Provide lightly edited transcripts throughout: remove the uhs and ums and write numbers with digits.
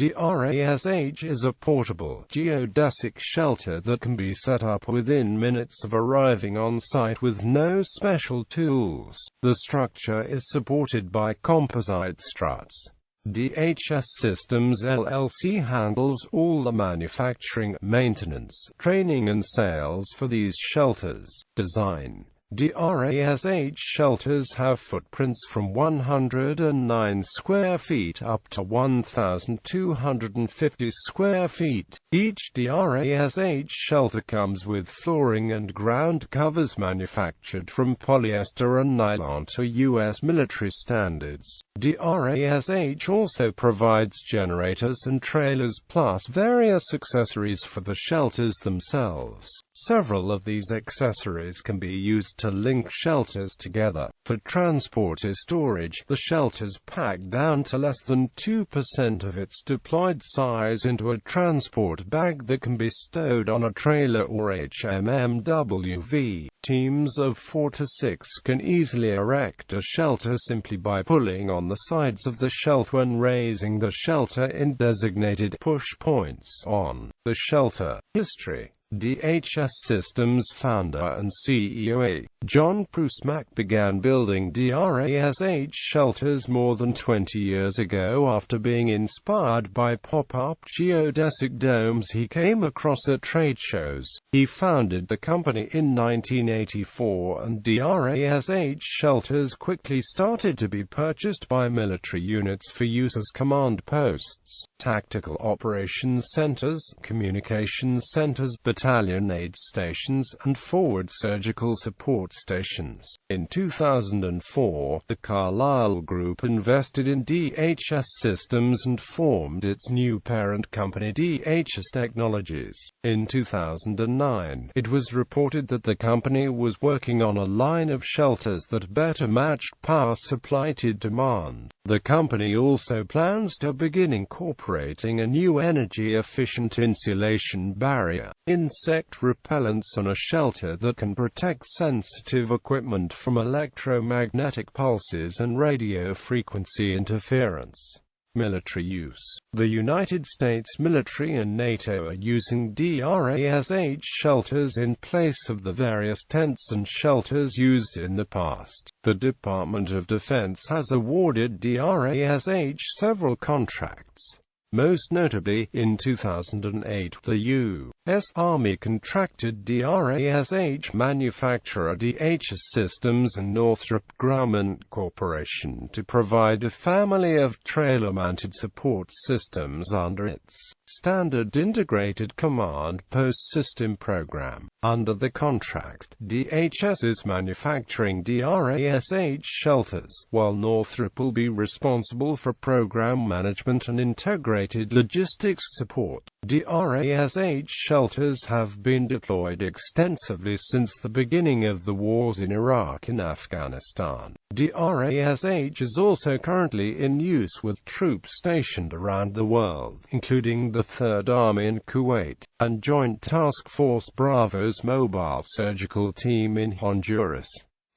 DRASH is a portable, geodesic shelter that can be set up within minutes of arriving on site with no special tools. The structure is supported by composite struts. DHS Systems LLC handles all the manufacturing, maintenance, training and sales for these shelters. Design: DRASH shelters have footprints from 109 square feet up to 1,250 square feet. Each DRASH shelter comes with flooring and ground covers manufactured from polyester and nylon to U.S. military standards. DRASH also provides generators and trailers plus various accessories for the shelters themselves. Several of these accessories can be used to link shelters together. For transport or storage, the shelters pack down to less than 2% of its deployed size into a transport bag that can be stowed on a trailer or HMMWV. Teams of 4 to 6 can easily erect a shelter simply by pulling on the sides of the shelter and raising the shelter in designated push points on the shelter. History: DHS Systems founder and CEO John Prusmack began building DRASH shelters more than 20 years ago after being inspired by pop-up geodesic domes he came across at trade shows. He founded the company in 1984, and DRASH shelters quickly started to be purchased by military units for use as command posts, tactical operations centers, communications centers, battalion aid stations, and forward surgical support stations. In 2004, the Carlyle Group invested in DHS Systems and formed its new parent company DHS Technologies. In 2009, it was reported that the company was working on a line of shelters that better matched power supply to demand. The company also plans to begin incorporating a new energy-efficient insulation barrier, insect repellents on a shelter that can protect sensitive equipment from electromagnetic pulses and radio frequency interference. Military use: the United States military and NATO are using DRASH shelters in place of the various tents and shelters used in the past. The Department of Defense has awarded DRASH several contracts. Most notably, in 2008, the U.S. Army contracted DRASH manufacturer DHS Systems and Northrop Grumman Corporation to provide a family of trailer-mounted support systems under its Standard Integrated Command Post System program. Under the contract, DHS is manufacturing DRASH shelters, while Northrop will be responsible for program management and integrated logistics support. DRASH shelters have been deployed extensively since the beginning of the wars in Iraq and Afghanistan. DRASH is also currently in use with troops stationed around the world, including the 3rd Army in Kuwait, and Joint Task Force Bravo's mobile surgical team in Honduras.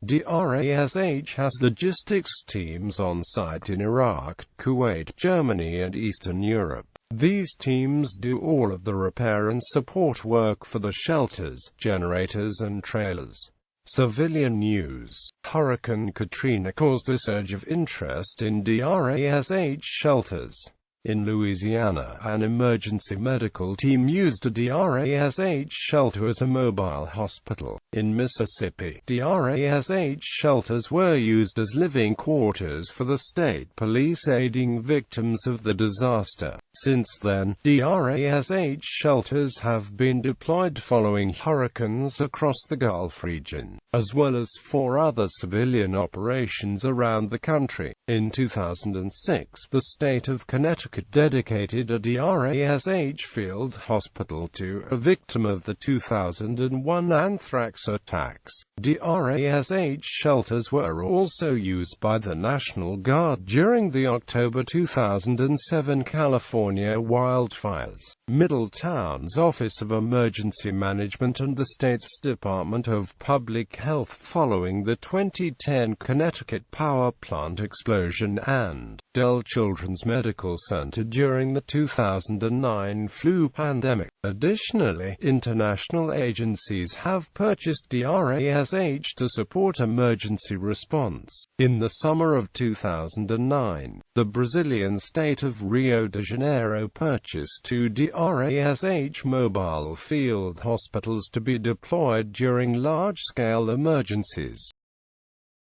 DRASH has logistics teams on site in Iraq, Kuwait, Germany and Eastern Europe. These teams do all of the repair and support work for the shelters, generators and trailers. Civilian news: Hurricane Katrina caused a surge of interest in DRASH shelters. In Louisiana, an emergency medical team used a DRASH shelter as a mobile hospital. In Mississippi, DRASH shelters were used as living quarters for the state police aiding victims of the disaster. Since then, DRASH shelters have been deployed following hurricanes across the Gulf region, as well as 4 other civilian operations around the country. In 2006, the state of Connecticut dedicated a DRASH field hospital to a victim of the 2001 anthrax attacks. DRASH shelters were also used by the National Guard during the October 2007 California wildfires. Middletown's Office of Emergency Management and the state's Department of Public Health following the 2010 Connecticut power plant explosion and Dell Children's Medical Center during the 2009 flu pandemic. Additionally, international agencies have purchased DRASH to support emergency response. In the summer of 2009, the Brazilian state of Rio de Janeiro purchased 2 DRASH mobile field hospitals to be deployed during large-scale emergencies.